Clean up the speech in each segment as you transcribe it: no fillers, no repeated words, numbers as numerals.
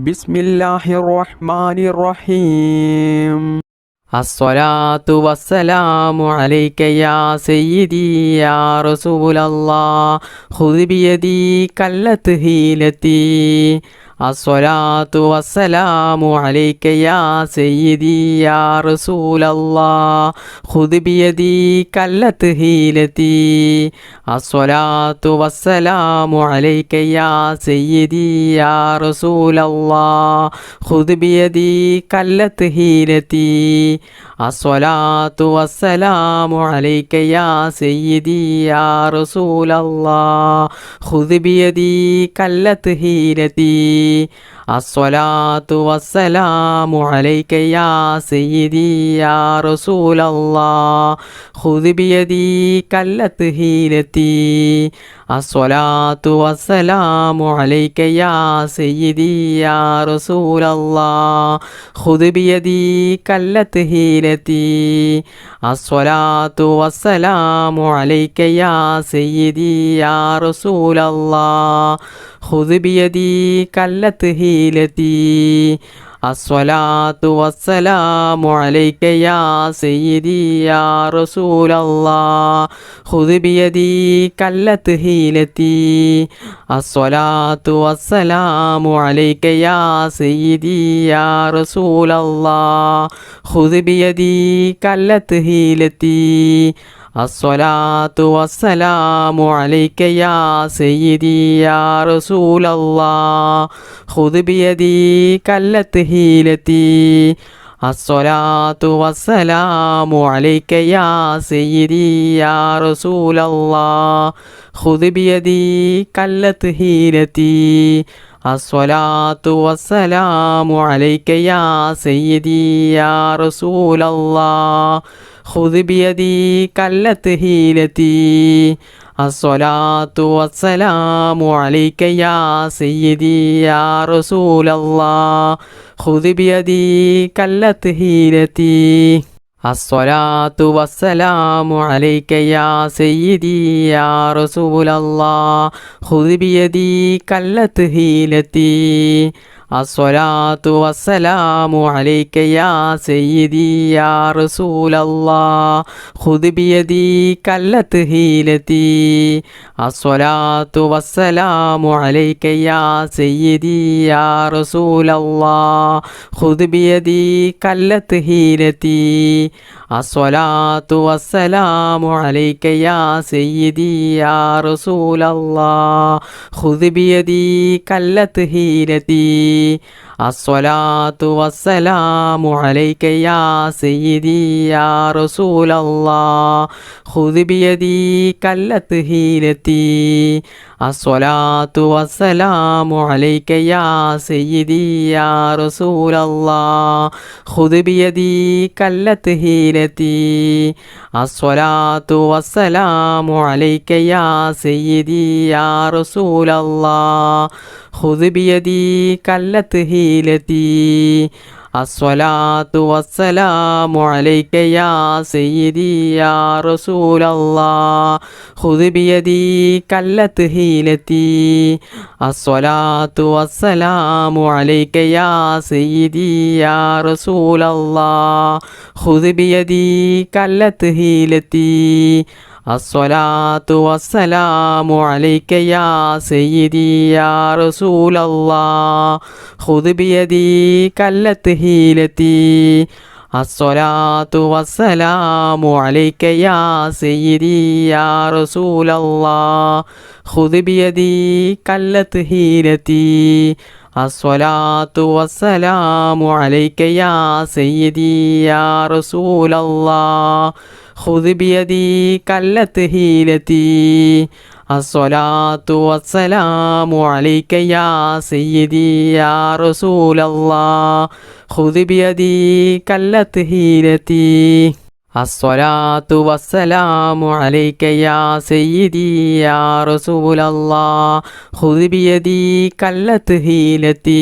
ബിസ്മില്ലാഹിർ റഹ്മാനിർ റഹീം. അസ്സലാത്തു വസ്സലാമു അലൈക യാ സയ്യിദി യാ റസൂലല്ലാഹ് ഖുദ് ബിയദി കല്ലത്ത് ഹീലത്തി. അസ്സലാത്തു വസ്സലാമു അലൈക യാ സയ്യിദി യാ റസൂലല്ലാഹ് ഖുദ് ബിയദി കല്ലത്ത് ഹീലത്തി. അസ്സലാത്തു വസ്സലാമു അലൈക യാ സയ്യിദി യാ റസൂലല്ലാഹ് ഖുദ് ബിയദി കല്ലത്ത് ഹീലത്തി. അസ്സലാത്തു വസ്സലാമു അലൈക യാ സയ്യിദി യാ റസൂലല്ലാഹ് ഖുദ് ബിയദി കല്ലത്ത് ഹീലത്തി. അസ്സലാത്തു വസ്സലാമു അലൈക യാ സയ്യിദി യാ റസൂലല്ലാഹ് ഖുദ് ബിയദി കല്ലത്ത് ഹീലത്തി. അസ്സലാത്തു വസ്സലാമു അലൈക യാ സയ്യിദി യാ റസൂലല്ലാഹ് ഖുദ് ബിയദി കല്ലത്ത് ഹീലത്തി. അസ്സലാത്തു വസ്സലാമു അലൈക യാ സയ്യിദി യാ റസൂലല്ലാഹ് ഖുദ് ബിയദി കല്ലത്ത് ഹീലത്തി. അസ്സലാത്തു വസ്സലാമു അലൈക യാ സയ്യിദി യാ റസൂലല്ലാഹ് ഖുദ് ബിയദി കല്ലത്ത് ഹീലത്തി. അസ്സലാത്തു വസ്സലാമു അലൈക യാ സയ്യിദി യാ റസൂലല്ലാഹ് ഖുദ് ബിയദി കല്ലത്ത് ഹീലത്തി. അസ്സലാത്തു വസ്സലാമു അലൈക യാ സയ്യിദി യാ റസൂലല്ലാഹ് ഖുദ് ബിയദി കല്ലത്ത് ഹീലത്തി. അസ്സലാത്തു വസ്സലാമു അലൈക യാ സയ്യിദി യാ റസൂലല്ലാഹ് ഖുദ് ബിയദി കല്ലത്ത് ഹീലത്തി. അസ്സലാത്തു വസ്സലാമു അലൈക യാ സയ്യിദി യാ റസൂലല്ലാഹ് ഖുദ് ബിയദി കല്ലത്ത് ഹീലത്തി. അസ്സലാത്തു വസ്സലാമു അലൈക യാ സയ്യിദി യാ റസൂലല്ലാഹ് ഖുദ് ബിയദി കല്ലത്ത് ഹീലത്തി. അസ്സലാത്തു വസ്സലാമു അലൈക യാ സയ്യിദി യാ റസൂലല്ലാഹ് ഖുദ് ബിയദി കല്ലത്ത് ഹീലത്തി. അസ്സലാത്തു വസ്സലാമു അലൈക യാ സയ്യിദി യാ റസൂലല്ലാഹ് ഖുദ് ബിയദി കല്ലത്ത് ഹീലത്തി. അസ്സലാത്തു വസ്സലാമു അലൈക യാ സയ്യിദി യാ റസൂലല്ലാഹ് ഖുദ് ബിയദി കല്ലത്ത് ഹീലത്തി. അസ്സലാത്തു വസ്സലാമു അലൈക യാ സയ്യിദി യാ റസൂലല്ലാഹ് ഖുദ് ബിയദി കല്ലത്ത് ഹീലത്തി. അസ്സലാത്തു വസ്സലാമു അലൈക യാ സയ്യിദി യാ റസൂലല്ലാഹ് ഖുദ് ബിയദി കല്ലത്ത് ഹീലത്തി. അസ്സലാത്തു വസ്സലാമു അലൈക യാ സയ്യിദി യാ റസൂലല്ലാഹ് ഖുദ് ബിയദി കല്ലത്ത് ഹീലത്തി. അസ്സലാത്തു വസ്സലാമു അലൈക യാ സയ്യിദി യാ റസൂലല്ലാഹ് ഖുദ് ബിയദി കല്ലത്ത് ഹീലത്തി. അസ്സലാത്തു വസ്സലാമു അലൈക യാ സയ്യിദി യാ റസൂലല്ലാഹ് ഖുദ് ബിയദി കല്ലത്ത് ഹീലത്തി. അസ്സലാത്തു വസ്സലാമു അലൈക യാ സയ്യിദി യാ റസൂലല്ലാഹ് ഖുദ് ബിയദി കല്ലത്ത് ഹീലത്തി. അസ്സലാത്തു വസ്സലാമു അലൈക യാ സയ്യിദി യാ റസൂലല്ലാഹ് ഖുദ് ബിയദി കല്ലത്ത് ഹീലത്തി. അസ്സലാത്തു വസ്സലാമു അലൈക യാ സയ്യിദി യാ റസൂലല്ലാഹ് ഖുദ് ബിയദി കല്ലത്ത് ഹീലത്തി. അസ്സലാത്തു വസ്സലാമു അലൈക യാ സയ്യിദി യാ റസൂലല്ലാഹ് ഖുദ് ബിയദി കല്ലത്ത് ഹീലത്തി. അസ്സലാത്തു വസ്സലാമു അലൈക യാ സയ്യിദി യാ റസൂലല്ലാഹ് ഖുദ് ബിയദി കല്ലത്ത് ഹീലത്തി. അസ്സലാത്തു വസ്സലാമു അലൈക യാ സയ്യിദി യാ റസൂലല്ലാഹ് ഖുദ് ബിയദി കല്ലത്ത് ഹീലത്തി.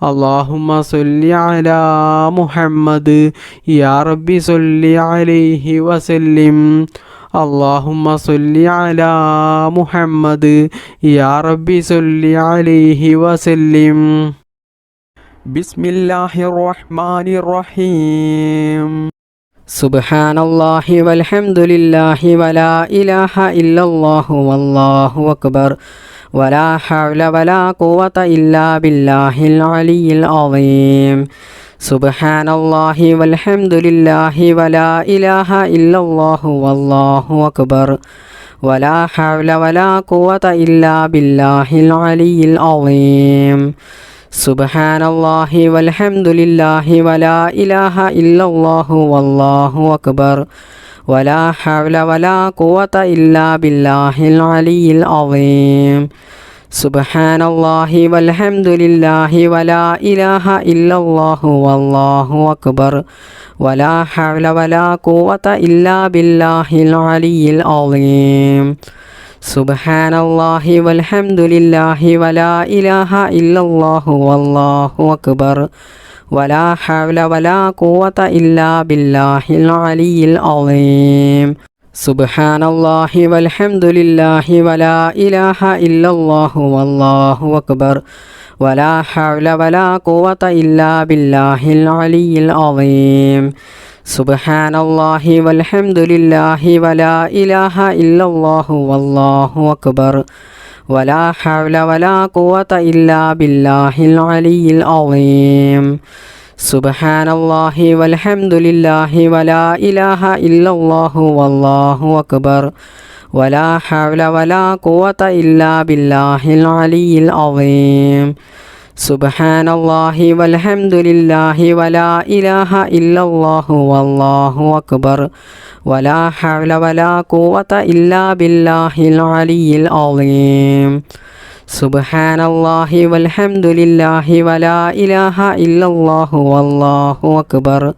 اللهم صل على محمد يا ربي صل عليه وسلم اللهم صل على محمد يا ربي صل عليه وسلم بسم الله الرحمن الرحيم سبحان الله والحمد لله ولا إله إلا الله والله أكبر ولا حول ولا قوة إلا بالله العلي العظيم سبحان الله والحمد لله ولا إله إلا الله والله أكبر ولا حول ولا قوة إلا بالله العلي العظيم سبحان الله والحمد لله ولا إله إلا الله والله أكبر ولا حول ولا قوة إلا بالله العلي العظيم سبحان الله والحمد لله ولا إله إلا الله والله أكبر ولا حول ولا قوة إلا بالله العلي العظيم سبحان الله والحمد لله ولا إله إلا الله والله أكبر ولا حول ولا قوة إلا بالله العلي العظيم سبحان الله والحمد لله ولا إله إلا الله والله أكبر ولا حول ولا قوة إلا بالله العلي العظيم سبحان الله والحمد لله ولا إله إلا الله والله أكبر ولا حول ولا قوة إلا بالله العلي العظيم سبحان الله والحمد لله ولا إله إلا الله والله أكبر ولا حول ولا قوة إلا بالله العلي العظيم سبحان الله والحمد لله ولا إله إلا الله والله أكبر ولا حول ولا قوة إلا بالله العلي العظيم سبحان الله والحمد لله ولا إله إلا الله والله أكبر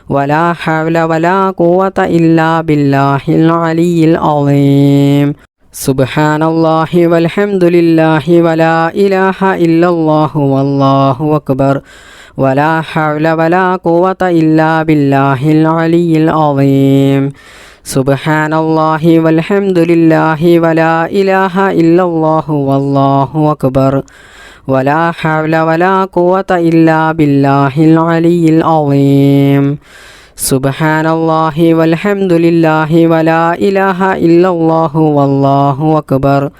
ولا حول ولا قوة إلا بالله العلي العظيم سبحان الله والحمد لله ولا إله إلا الله والله أكبر ولا حول ولا قوة إلا بالله العلي العظيم سبحان الله والحمد لله ولا إله إلا الله والله أكبر ولا حول ولا قوة إلا بالله العلي العظيم سبحان الله والحمد لله ولا إله إلا الله والله أكبر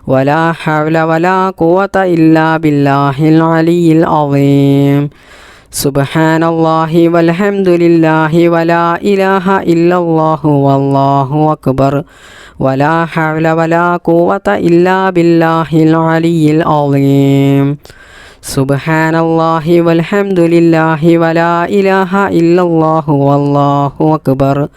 ولا حول ولا قوة إلا بالله العلي العظيم سبحان الله والحمد لله ولا إله إلا الله والله أكبر ولا حول ولا قوة إلا بالله العلي العظيم سبحان الله والحمد لله ولا إله إلا الله والله أكبر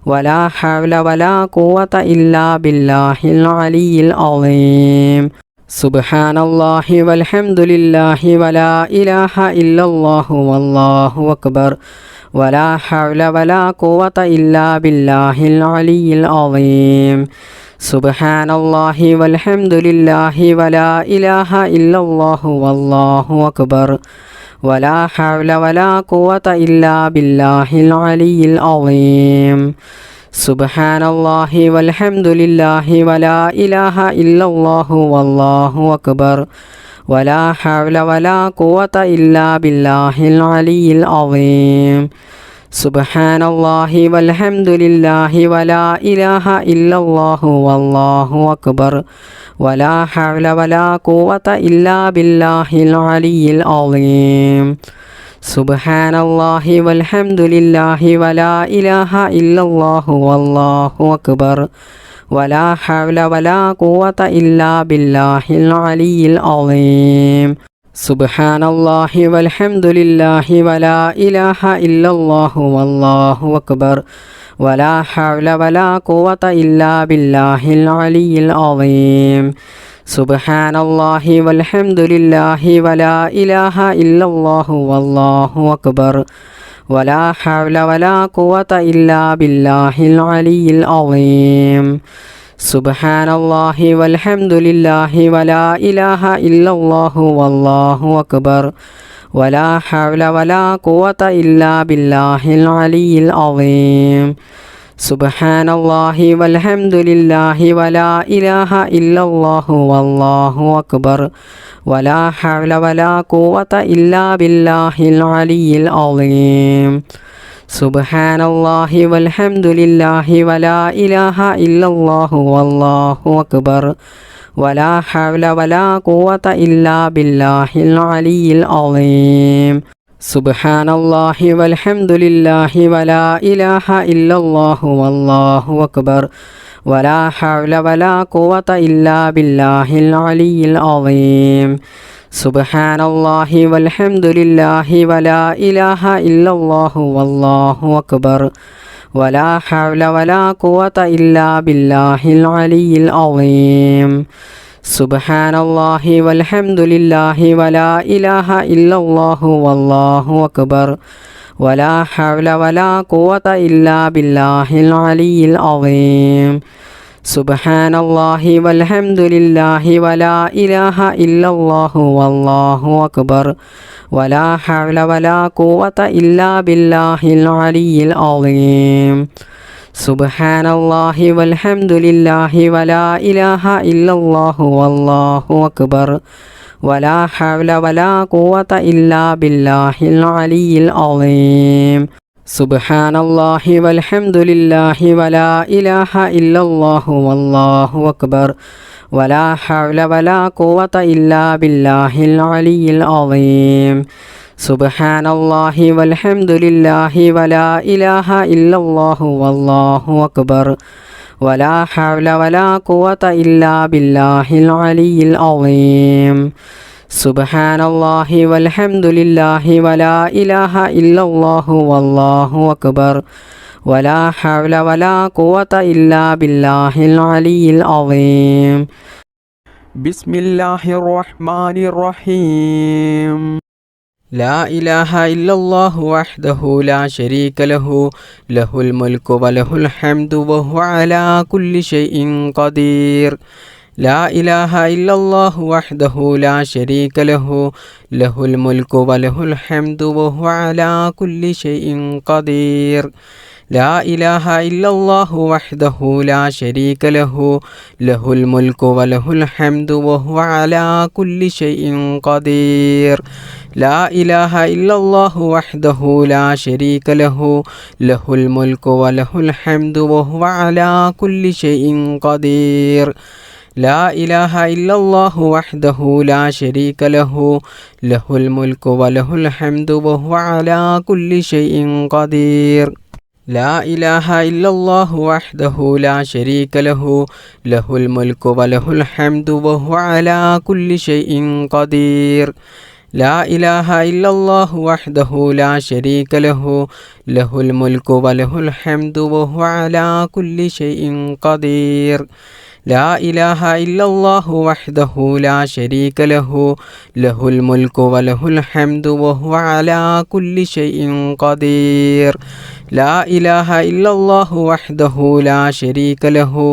ولا حول ولا قوة إلا بالله العلي العظيم سبحان الله والحمد لله ولا إله إلا الله والله أكبر ولا حول ولا قوة إلا بالله العلي العظيم سبحان الله والحمد لله ولا إله إلا الله والله أكبر ولا حول ولا قوة إلا بالله العلي العظيم سبحان الله والحمد لله ولا إله إلا الله والله أكبر ولا حول ولا قوة إلا بالله العلي العظيم سبحان الله والحمد لله ولا إله إلا الله والله أكبر ولا حول ولا قوة إلا بالله العلي العظيم سبحان الله والحمد لله ولا إله إلا الله والله أكبر ولا حول ولا قوة إلا بالله العلي العظيم سبحان الله والحمد لله ولا إله إلا الله والله أكبر ولا حول ولا قوة إلا بالله العلي العظيم سبحان الله والحمد لله ولا إله إلا الله والله أكبر ولا حول ولا قوة إلا بالله العلي العظيم സുബ്ഹാനല്ലാഹി വൽഹംദുലില്ലാഹി വലാ ഇലാഹ ഇല്ലല്ലാഹു വല്ലാഹു അക്ബർ വലാ ഹൗല വലാ ഖുവത ഇല്ലാ ബില്ലാഹിൽ അലിയിൽ അളീം സുബ്ഹാനല്ലാഹി വൽഹംദുലില്ലാഹി വലാ ഇലാഹ ഇല്ലല്ലാഹു വല്ലാഹു അക്ബർ വലാ ഹൗല വലാ ഖുവത ഇല്ലാ ബില്ലാഹിൽ അലിയിൽ അളീം സുബ്ഹാനല്ലാഹി വൽഹംദുലില്ലാഹി വലാ ഇലാഹ ഇല്ലല്ലാഹു വല്ലാഹു അക്ബർ വലാ ഹൗല വലാ ഖുവത ഇല്ലാ ബില്ലാഹിൽ അലിയിൽ അളീം സുബ്ഹാനല്ലാഹി വൽഹംദുലില്ലാഹി വലാ ഇലാഹ ഇല്ലല്ലാഹു വല്ലാഹു അക്ബർ വലാ ഹൗല വലാ ഖുവത ഇല്ലാ ബില്ലാഹിൽ അലിയിൽ അളീം സുബ്ഹാനല്ലാഹി വൽഹംദുലില്ലാഹി വലാ ഇലാഹ ഇല്ലല്ലാഹു വല്ലാഹു അക്ബർ വലാ ഹൗല വലാ ഖുവത ഇല്ലാ ബില്ലാഹിൽ അലിയിൽ അളീം സുബ്ഹാനല്ലാഹി വൽഹംദുലില്ലാഹി വലാ ഇലാഹ ഇല്ലല്ലാഹു വല്ലാഹു അക്ബർ വലാ ഹൗല വലാ ഖുവത ഇല്ലാ ബില്ലാഹിൽ അലിയിൽ അളീം സുബ്ഹാനല്ലാഹി വൽഹംദുലില്ലാഹി വലാ ഇലാഹ ഇല്ലല്ലാഹു വല്ലാഹു അക്ബർ വലാ ഹൗല വലാ ഖുവത ഇല്ലാ ബില്ലാഹിൽ അലിയിൽ അളീം സുബ്ഹാനല്ലാഹി വൽഹംദുലില്ലാഹി വലാ ഇലാഹ ഇല്ലല്ലാഹു വല്ലാഹു അക്ബർ വലാ ഹൗല വലാ ഖുവത ഇല്ലാ ബില്ലാഹിൽ അലിയിൽ അളീം സുബ്ഹാനല്ലാഹി വൽഹംദുലില്ലാഹി വലാ ഇലാഹ ഇല്ലല്ലാഹു വല്ലാഹു അക്ബർ വലാ ഹൗല വലാ ഖുവത ഇല്ലാ ബില്ലാഹിൽ അലിയിൽ അളീം സുബ്ഹാനല്ലാഹി വൽഹംദുലില്ലാഹി വലാ ഇലാഹ ഇല്ലല്ലാഹു വല്ലാഹു അക്ബർ വലാ ഹൗല വലാ ഖുവത ഇല്ലാ ബില്ലാഹിൽ അലിയിൽ അളീം സുബ്ഹാനല്ലാഹി വൽഹംദുലില്ലാഹി വലാ ഇലാഹ ഇല്ലല്ലാഹു വല്ലാഹു അക്ബർ വലാ ഹൗല വലാ ഖുവത ഇല്ലാ ബില്ലാഹിൽ അലിയിൽ അളീം ബിസ്മില്ലാഹിർ റഹ്മാനിർ റഹീം ലാ ഇലാഹ ഇല്ലല്ലാഹു വഹ്ദഹു ലാ ശരീക ലഹു ലഹുൽ മുൽക്കു വലഹുൽ ഹംദു വഹുവ അലാ കുല്ലി ഷൈഇൻ ഖദീർ ലാ ഇലാഹ ഇല്ലല്ലാഹു വഹ്ദഹു ലാ ശരീക ലഹു ലഹുൽ മുൽക്കു വലഹുൽ ഹംദു വഹുവ അലാ കുല്ലി ഷൈഇൻ ഖദീർ ലാ ഇലാഹ ഇല്ലല്ലാഹു വഹ്ദഹു ലാ ശരീക ലഹു ലഹുൽ മുൽക്കു വലഹുൽ ഹംദു വഹുവ അലാ കുല്ലി ഷൈഇൻ ഖദീർ ലാ ഇലാഹ ഇല്ലല്ലാഹു വഹ്ദഹു ലാ ശരീക ലഹു ലഹുൽ മുൽക്കു വലഹുൽ ഹംദു വഹുവ അലാ കുല്ലി ഷൈഇൻ ഖദീർ ലാ ഇലാഹ ഇല്ലല്ലാഹു വഹ്ദഹു ലാ ശരീക ലഹു ലഹുൽ മുൽക്കു വലഹുൽ ഹംദു വഹുവ അലാ കുല്ലി ഷൈഇൻ ഖദീർ ലാ ഇലാഹ ഇല്ലല്ലാഹു വഹ്ദഹു ലാ ശരീക ലഹു ലഹുൽ മുൽക്കു വലഹുൽ ഹംദു വഹുവ അലാ കുല്ലി ഷൈഇൻ ഖദീർ ലാ ഇലാഹ ഇല്ലല്ലാഹു വഹ്ദഹു ലാ ശരീക ലഹു ലഹുൽ മുൽക്കു വലഹുൽ ഹംദു വഹുവ അലാ കുല്ലി ഷൈഇൻ ഖദീർ ലാ ഇലാഹ ഇല്ലല്ലാഹു വഹ്ദഹു ലാ ശരീക ലഹു ലഹുൽ മുൽക്കു വലഹുൽ ഹംദു വഹുവ അലാ കുല്ലി ഷൈഇൻ ഖദീർ ലാ ഇലാഹ ഇല്ലല്ലാഹു വഹ്ദഹു ലാ ശരീക ലഹു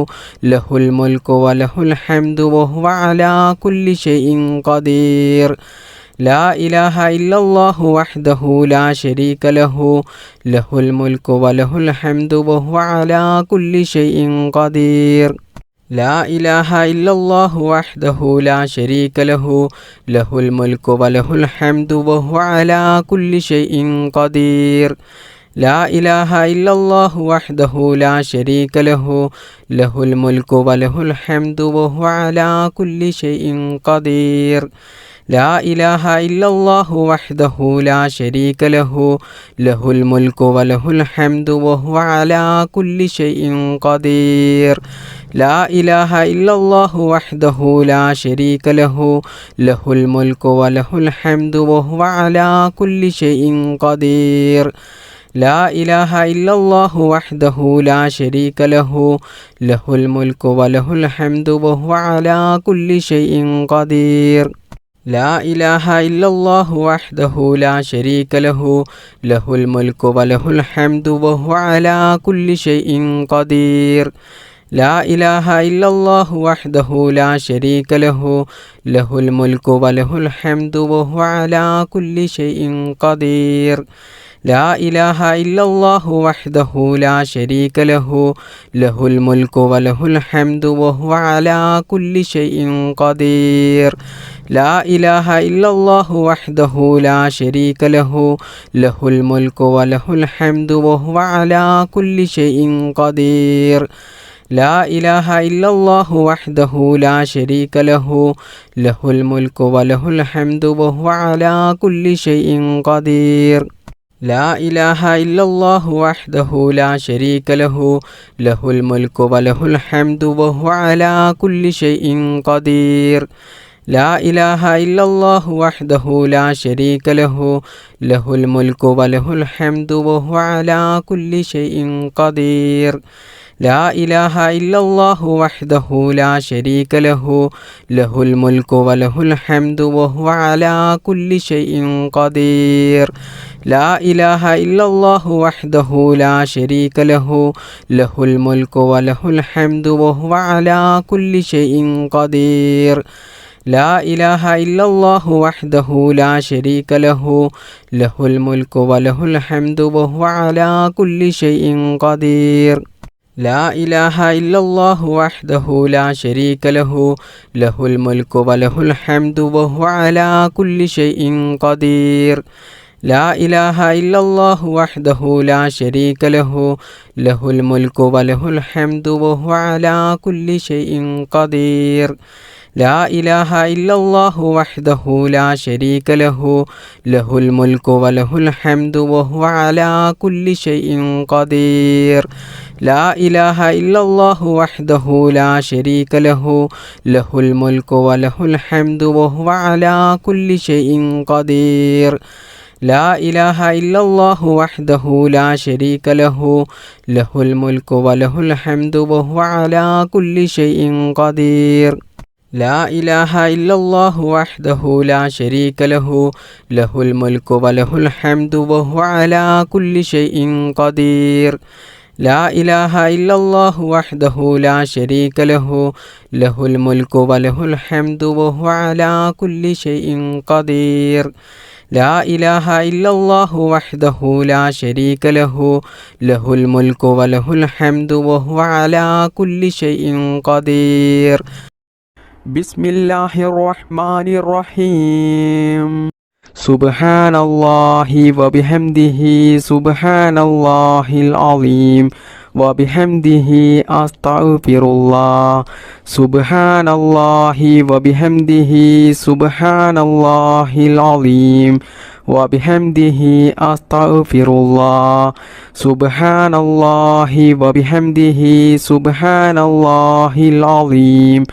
ലഹുൽ മുൽക്കു വലഹുൽ ഹംദു വഹുവ അലാ കുല്ലി ഷൈഇൻ ഖദീർ ലാ ഇലാഹ ഇല്ലല്ലാഹു വഹ്ദഹു ലാ ശരീക ലഹു ലഹുൽ മുൽക്കു വലഹുൽ ഹംദു വഹുവ അലാ കുല്ലി ഷൈഇൻ ഖദീർ ലാ ഇലാഹ ഇല്ലല്ലാഹു വഹ്ദഹു ലാ ശരീക ലഹു ലഹുൽ മുൽക്കു വലഹുൽ ഹംദു വഹുവ അലാ കുല്ലി ഷൈഇൻ ഖദീർ ലാ ഇലാഹ ഇല്ലല്ലാഹു വഹ്ദഹു ലാ ശരീക ലഹു ലഹുൽ മുൽക്കു വലഹുൽ ഹംദു വഹുവ അലാ കുല്ലി ഷൈഇൻ ഖദീർ ലാ ഇലാഹ ഇല്ലല്ലാഹു വഹ്ദഹു ലാ ശരീക ലഹു ലഹുൽ മുൽക്കു വലഹുൽ ഹംദു വഹുവ അലാ കുല്ലി ഷൈഇൻ ഖദീർ ലാ ഇലാഹ ഇല്ലല്ലാഹു വഹ്ദഹു ലാ ശരീക ലഹു ലഹുൽ മുൽക്കു വലഹുൽ ഹംദു വഹുവ അലാ കുല്ലി ഷൈഇൻ ഖദീർ ലാ ഇലാഹ ഇല്ലല്ലാഹു വഹ്ദഹു ലാ ശരീക ലഹു ലഹുൽ മുൽക്കു വലഹുൽ ഹംദു വഹുവ അലാ കുല്ലി ഷൈഇൻ ഖദീർ ലാ ഇലാഹ ഇല്ലല്ലാഹു വഹ്ദഹു ലാ ശരീക ലഹു ലഹുൽ മുൽക്കു വലഹുൽ ഹംദു വഹുവ അലാ കുല്ലി ഷൈഇൻ ഖദീർ لا إله إلا الله وحده لا شريك له له الملك وله الحمد وهو على كل شيء قدير لا إله إلا الله وحده لا شريك له له الملك وله الحمد وهو على كل شيء قدير لا إله إلا الله وحده لا شريك له له الملك وله الحمد وهو على كل شيء قدير لا إله إلا الله وحده لا شريك له له الملك وله الحمد وهو على كل شيء قدير لا إله إلا الله وحده لا شريك له له الملك وله الحمد وهو على كل شيء قدير لا إله إلا الله وحده لا شريك له له الملك وله الحمد وهو على كل شيء قدير لا إله إلا الله وحده لا شريك له له الملك وله الحمد وهو على كل شيء قدير لا إله إلا الله وحده لا شريك له له الملك وله الحمد وهو على كل شيء قدير لا إله إلا الله وحده لا شريك له له الملك وله الحمد وهو على كل شيء قدير لا إله إلا الله وحده لا شريك له له الملك وله الحمد وهو على كل شيء قدير لا إله إلا الله وحده لا شريك له له الملك وله الحمد وهو على كل شيء قدير لا إله إلا الله وحده لا شريك له له الملك وله الحمد وهو على كل شيء قدير لا إله إلا الله وحده لا شريك له له الملك وله الحمد وهو على كل شيء قدير لا إله إلا الله وحده لا شريك له له الملك وله الحمد وهو على كل شيء قدير لا إله إلا الله وحده لا شريك له له الملك وله الحمد وهو على كل شيء قدير لا إله إلا الله وحده لا شريك له له الملك وله الحمد وهو على كل شيء قدير لا إله إلا الله وحده لا شريك له له الملك وله الحمد وهو على كل شيء قدير بسم الله الرحمن الرحيم سبحان الله وبحمده سبحان الله العظيم وبحمده أستغفر الله سبحان الله وبحمده سبحان الله العظيم وبحمده أستغفر الله سبحان الله وبحمده سبحان الله العظيم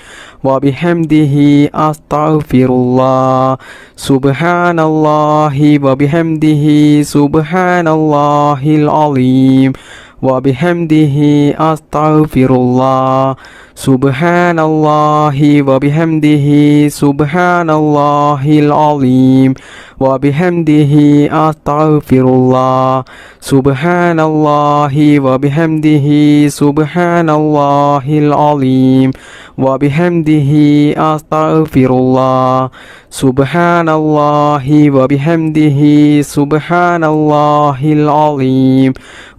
وبحمده أستغفر الله سبحان الله وبحمده سبحان الله العظيم وبحمده أستغفر الله سبحان الله وبحمده سبحان الله العظيم وبحمده أستغفر الله سبحان الله وبحمده سبحان الله العظيم وبحمده أستغفر الله سبحان الله وبحمده سبحان الله العظيم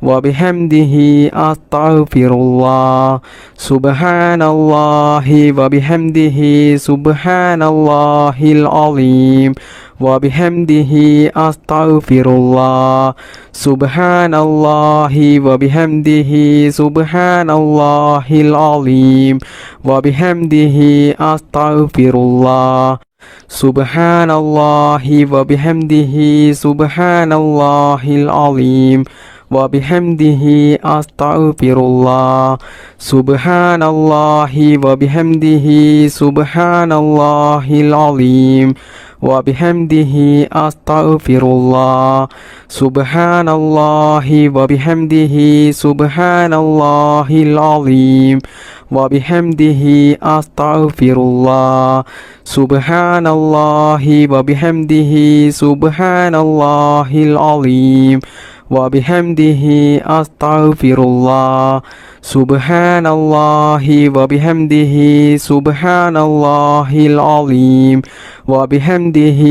وبحمده أستغفر الله سبحان الله وبحمده سبحان الله العظيم وبحمده أستغفر الله سبحان الله وبحمده سبحان الله العظيم وبحمده أستغفر الله سبحان الله وبحمده سبحان الله العظيم وبحمده أستغفر الله سبحان الله وبحمده سبحان الله العظيم وبحمده أستغفر الله سبحان الله وبحمده سبحان الله العظيم وبحمده أستغفر الله سبحان الله وبحمده سبحان الله العظيم وبحمده أستغفر الله سبحان الله وبحمده سبحان الله العظيم وبحمده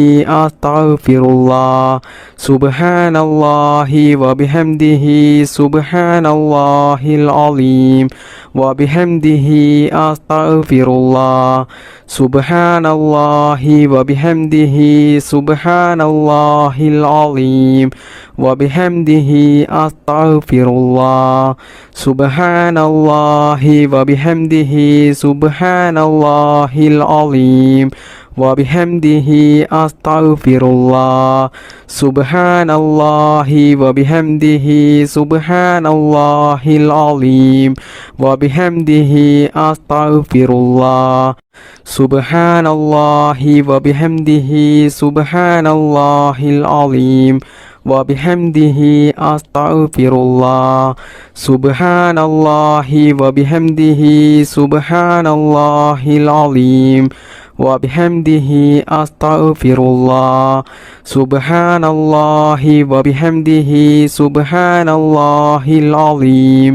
أستغفر الله سبحان الله وبحمده سبحان الله العظيم وبحمده أستغفر الله سبحان الله وبحمده سبحان الله العظيم وبحمده أستغفر الله سبحان الله وبحمده سبحان الله العظيم وبحمده أستغفر الله سبحان الله وبحمده سبحان الله العظيم وبحمده أستغفر الله سبحان الله وبحمده سبحان الله العظيم وبحمده أستغفر الله سبحان الله وبحمده سبحان الله العظيم وبحمده أستغفر الله سبحان الله وبحمده سبحان الله العظيم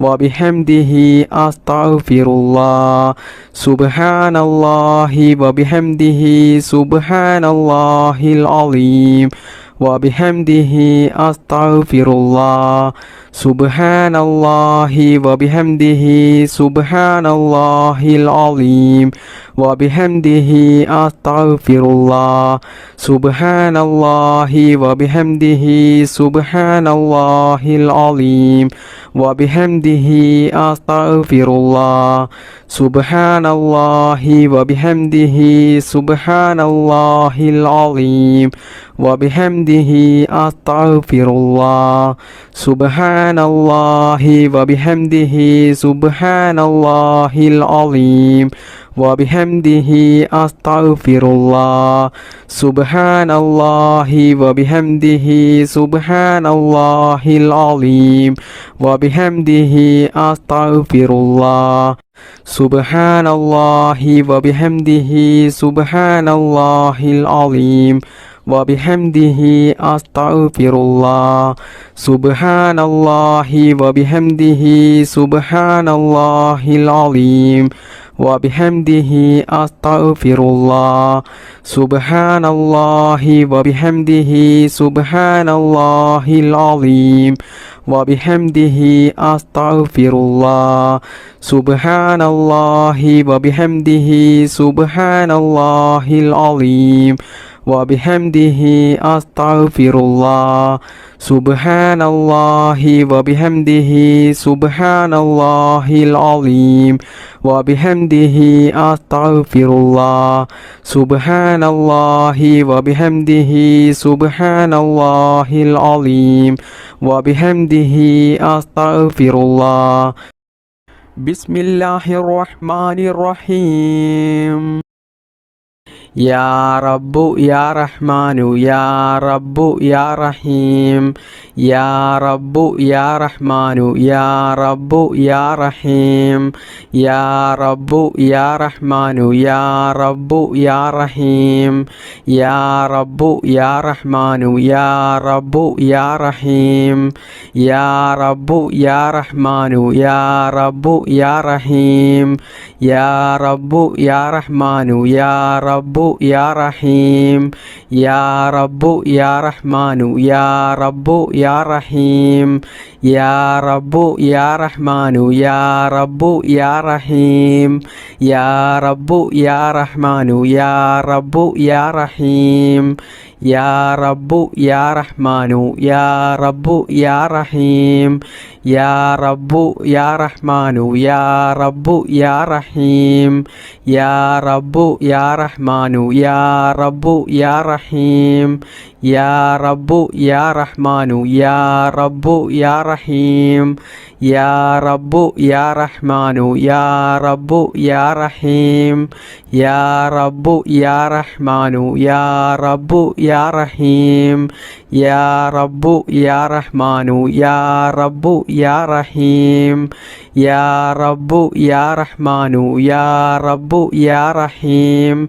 وبحمده أستغفر الله سبحان الله وبحمده سبحان الله العظيم وبحمده أستغفر الله سبحان الله وبحمده سبحان الله العظيم وبحمده أستغفر الله سبحان الله وبحمده سبحان الله العظيم وبحمده أستغفر الله سبحان الله وبحمده سبحان الله العظيم وبحمده أستغفر الله سبحان الله وبحمده سبحان الله العظيم وبحمده أستغفر الله سبحان الله وبحمده سبحان الله العظيم وبحمده أستغفر الله سبحان الله وبحمده سبحان الله العظيم وبحمده أستغفر الله سبحان الله وبحمده سبحان الله العظيم وبحمده أستغفر الله سبحان الله وبحمده سبحان الله العظيم وبحمده أستغفر الله سبحان الله وبحمده سبحان الله العظيم وبحمده أستغفر الله سبحان الله وبحمده سبحان الله العظيم وبحمده أستغفر الله سبحان الله وبحمده سبحان الله العظيم وبحمده أستغفر الله بسم الله الرحمن الرحيم يا رب يا رحمن يا رب يا رحيم يا رب يا رحمن يا رب يا رحيم يا رب يا رحمن يا رب يا رحيم يا رب يا رحمن يا رب يا رحيم يا رب يا رحمن يا رب يا رحيم يا رب يا رحمن يا رب يا رحيم يا رب يا رحمن يا رب يا رحيم يا رب يا رحمن يا رب يا رحيم يا رب يا رحمن يا رب يا رحيم يا رب يا رحمن يا رب يا رحيم يا رب يا رحمن يا رب يا رحيم يا رب يا رحمن يا رب يا رحيم يا رب يا رحمن يا رب يا رحيم يا رب يا رحمن يا رب يا رحيم يا رب يا رحمن يا رب يا رحيم يا رب يا رحمن يا رب يا رحيم يا رب يا رحمن يا رب يا رحيم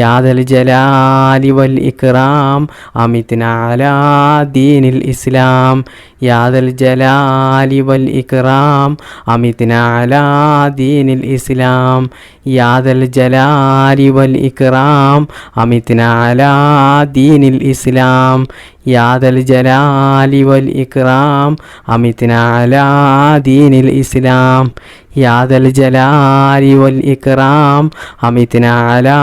يا ذا الجلال والإكرام أمتنا على دين الإسلام يا ذا الجلال والإكرام أمتنا على دين الإسلام يا ذا الجلال والإكرام أمتنا على دين الإسلام يا ذا الجلال والإكرام أمتنا على دين الإسلام يا ذا الجلال والإكرام أمتنا على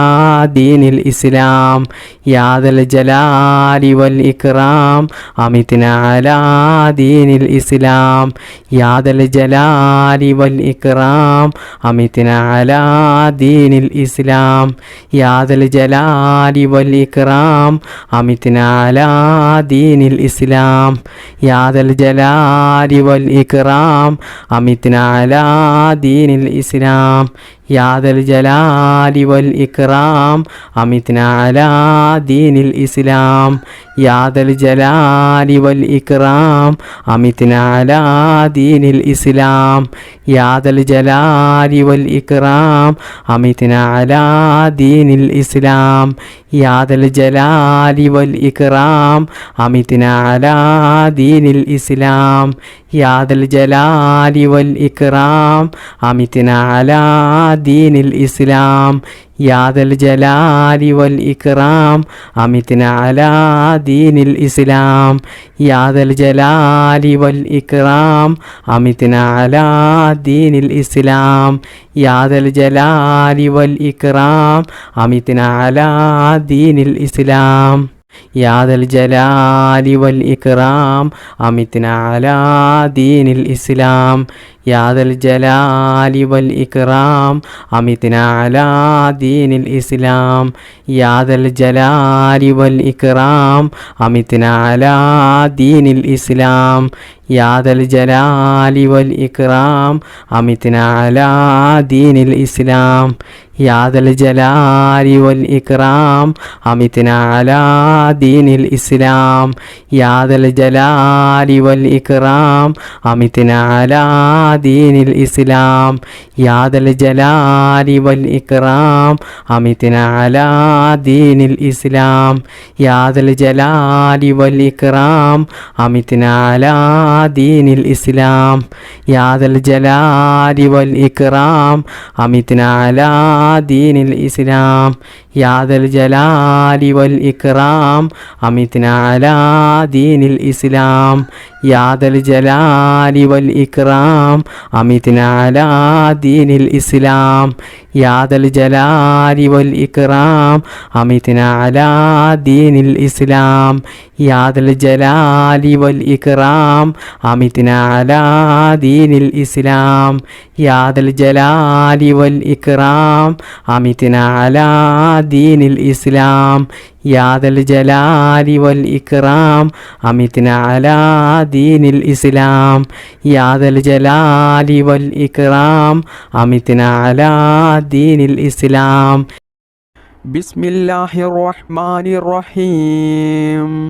دين الإسلام يا ذا الجلال والإكرام أمتنا على دين الإسلام يا ذا الجلال والإكرام أمتنا على دين الإسلام يا ذا الجلال والإكرام أمتنا على دين الإسلام يا ذا الجلال والإكرام أمتنا على دين الإسلام يا ذا الجلال والإكرام أمتنا على دين الإسلام يا ذا الجلال والإكرام أمتنا على دين الإسلام يا ذا الجلال والإكرام أمتنا على دين الإسلام يا ذا الجلال والإكرام أمتنا على دين الإسلام يا ذا الجلال والإكرام أمتنا على دين الإسلام يا ذا الجلال والإكرام أمتنا على دين الإسلام يا ذا الجلال والإكرام أمتنا على دين الإسلام يا ذا الجلال والإكرام أمتنا على دين الإسلام يا ذا الجلال والإكرام أمتنا على دين الإسلام يا ذا الجلال والإكرام أمتنا على دين الإسلام يا ذا الجلال والإكرام أمتنا على دين الإسلام يا ذا الجلال والإكرام أمتنا على دين الإسلام يا ذا الجلال والإكرام أمتنا على دين الإسلام يا ذا الجلال والإكرام أمتنا على دين الإسلام يا ذا الجلال والإكرام أمتنا على دين الإسلام يا ذا الجلال والإكرام أمتنا على دين الإسلام يا ذا الجلال والإكرام أمتنا على دين الإسلام يا ذا الجلال والإكرام أمتنا على دين الإسلام يا ذا الجلال والإكرام أمتنا على دين الإسلام يا ذا الجلال والإكرام أمتنا على دين الإسلام يا ذا الجلال والإكرام أمتنا على دين الإسلام يا ذا الجلال والإكرام أمتنا على دين الإسلام يا ذا الجلال والإكرام أمتنا على دين الإسلام يا ذا الجلال والإكرام أمتنا على دين الإسلام بسم الله الرحمن الرحيم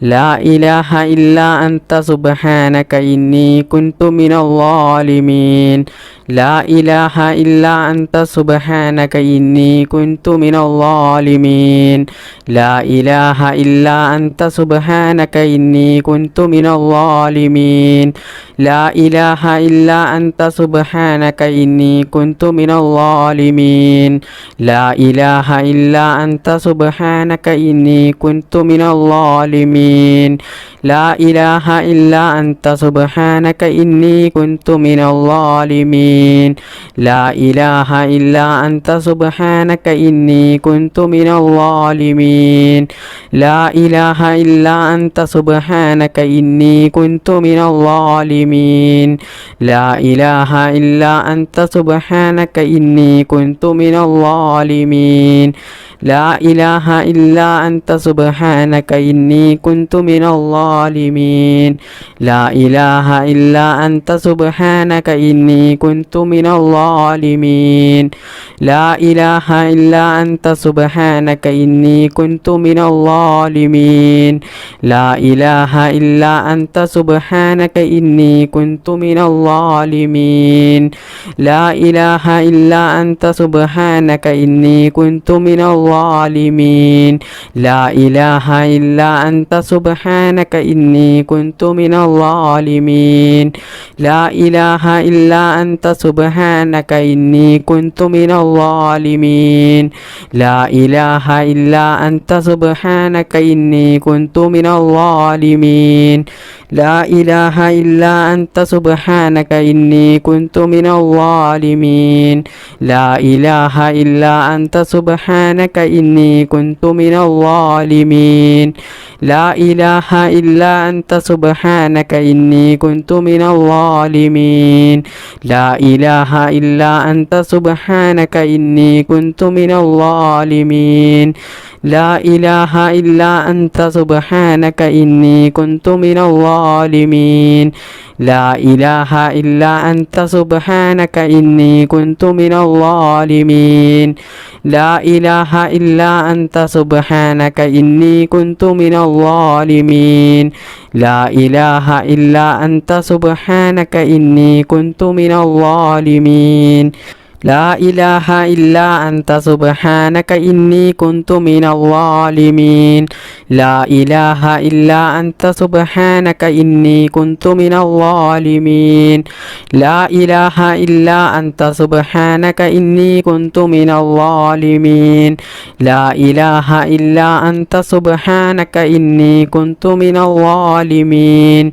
لا إله إلا أنت سبحانك إني كنت من الظالمين لا إله إلا أنت سبحانك إني كنت من الظالمين لا إله إلا أنت سبحانك إني كنت من الظالمين لا إله إلا أنت سبحانك إني كنت من الظالمين لا إله إلا أنت سبحانك إني كنت من الظالمين لا إله إلا أنت سبحانك إني كنت من الظالمين لا إله إلا أنت سبحانك إني كنت من الظالمين لا إله إلا أنت سبحانك إني كنت من الظالمين لا إله إلا أنت سبحانك إني كنت من الظالمين لا إله إلا أنت سبحانك إني كنت من الظالمين لا إله إلا أنت سبحانك إني كنت من الظالمين لا إله إلا أنت سبحانك إني كنت من الظالمين لا إله إلا أنت سبحانك إني كنت من الظالمين لا إله إلا أنت سبحانك إني كنت من الظالمين الظالمين لا إله إلا أنت سبحانك إني كنت من الظالمين لا إله إلا أنت سبحانك إني كنت من الظالمين لا إله إلا أنت سبحانك إني كنت من الظالمين لا إله إلا أنت سبحانك إني كنت من الظالمين لا إله إلا أنت سبحانك إني كنت من الظالمين لا إله إلا أنت سبحانك إني كنت من الظالمين لا إله إلا أنت سبحانك إني كنت من الظالمين لا إله إلا أنت سبحانك إني كنت من الظالمين لا إله إلا أنت سبحانك إني كنت من الظالمين لا إله إلا أنت سبحانك إني كنت من الظالمين لا إله إلا أنت سبحانك إني كنت من الظالمين لا إله إلا أنت سبحانك إني كنت من الظالمين لا إله إلا أنت سبحانك إني كنت من الظالمين لا إله إلا أنت سبحانك إني كنت من الظالمين لا إله إلا أنت سبحانك إني كنت من الظالمين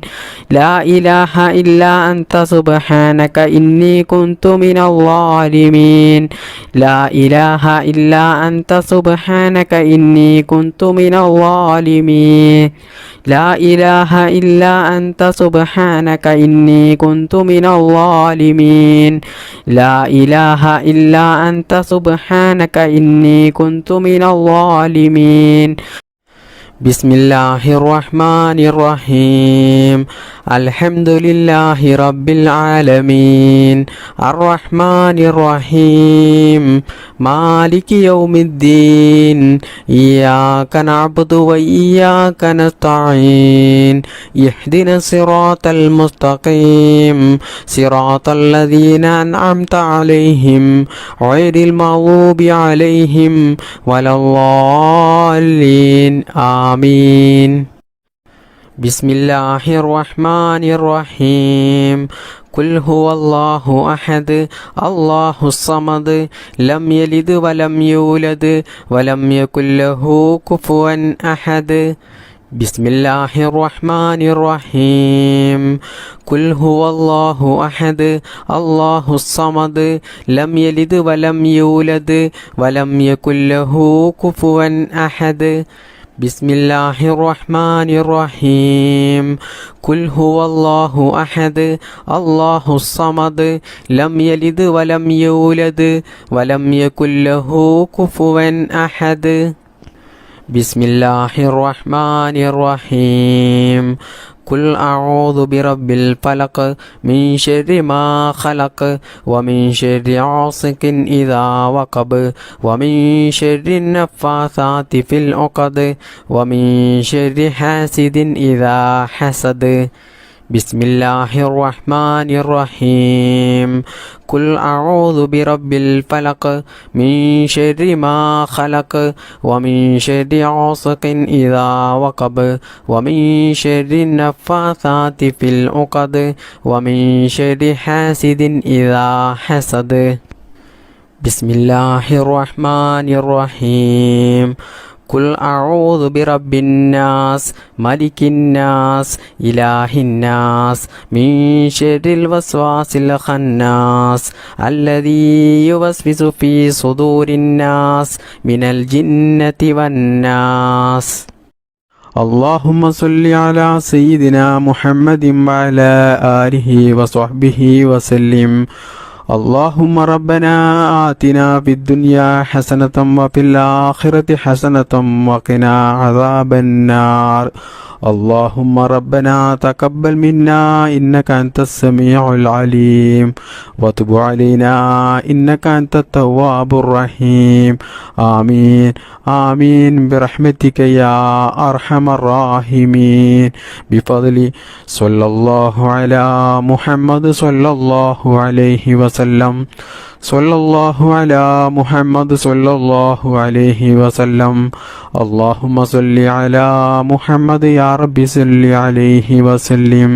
لا إله إلا أنت سبحانك إني كنت من الظالمين لا إله إلا أنت سبحانك إني كنت من الظالمين لا إله إلا أنت سبحانك إني كنت من الظالمين لا إله إلا أنت سبحانك إني كنت من الظالمين بسم الله الرحمن الرحيم الحمد لله رب العالمين الرحمن الرحيم مالك يوم الدين إياك نعبد وإياك نستعين اهدنا الصراط المستقيم صراط الذين أنعمت عليهم غير المغضوب عليهم ولا الضالين آمين بسم الله الرحمن الرحيم قل هو الله أحد الله الصمد لم يلد ولم يولد ولم يكن له كفوا أحد بسم الله الرحمن الرحيم قل هو الله أحد الله الصمد لم يلد ولم يولد ولم يكن له كفوا أحد بسم الله الرحمن الرحيم قل هو الله أحد الله الصمد لم يلد ولم يولد ولم يكن له كفوا أحد بسم الله الرحمن الرحيم قل أعوذ برب الفلق من شر ما خلق ومن شر غاسق إذا وقب ومن شر النفاثات في العقد ومن شر حاسد إذا حسد بسم الله الرحمن الرحيم قل أعوذ برب الفلق من شر ما خلق ومن شر غاسق إذا وقب ومن شر النفاثات في العقد ومن شر حاسد إذا حسد بسم الله الرحمن الرحيم قل أعوذ برب الناس ملك الناس إله الناس من شر الوسواس الخناس الذي يوسوس في صدور الناس من الجنة والناس اللهم صل على سيدنا محمد وعلى آله وصحبه وسلم اللهم ربنا آتنا في الدنيا حسنة وفي الآخرة حسنة وقنا عذاب النار اللهم ربنا تقبل منا إنك أنت السميع العليم وتب علينا إنك أنت التواب الرحيم آمين آمين برحمتك يا أرحم الراحمين بفضل صلى الله على محمد صلى الله عليه وسلم സല്ലല്ലാഹു അലാ മുഹമ്മദ് സല്ലല്ലാഹു അലൈഹി വസല്ലം. അല്ലാഹുമ്മ സല്ലി അലാ മുഹമ്മദ് യാ റബ്ബി സല്ലി അലൈഹി വസല്ലം.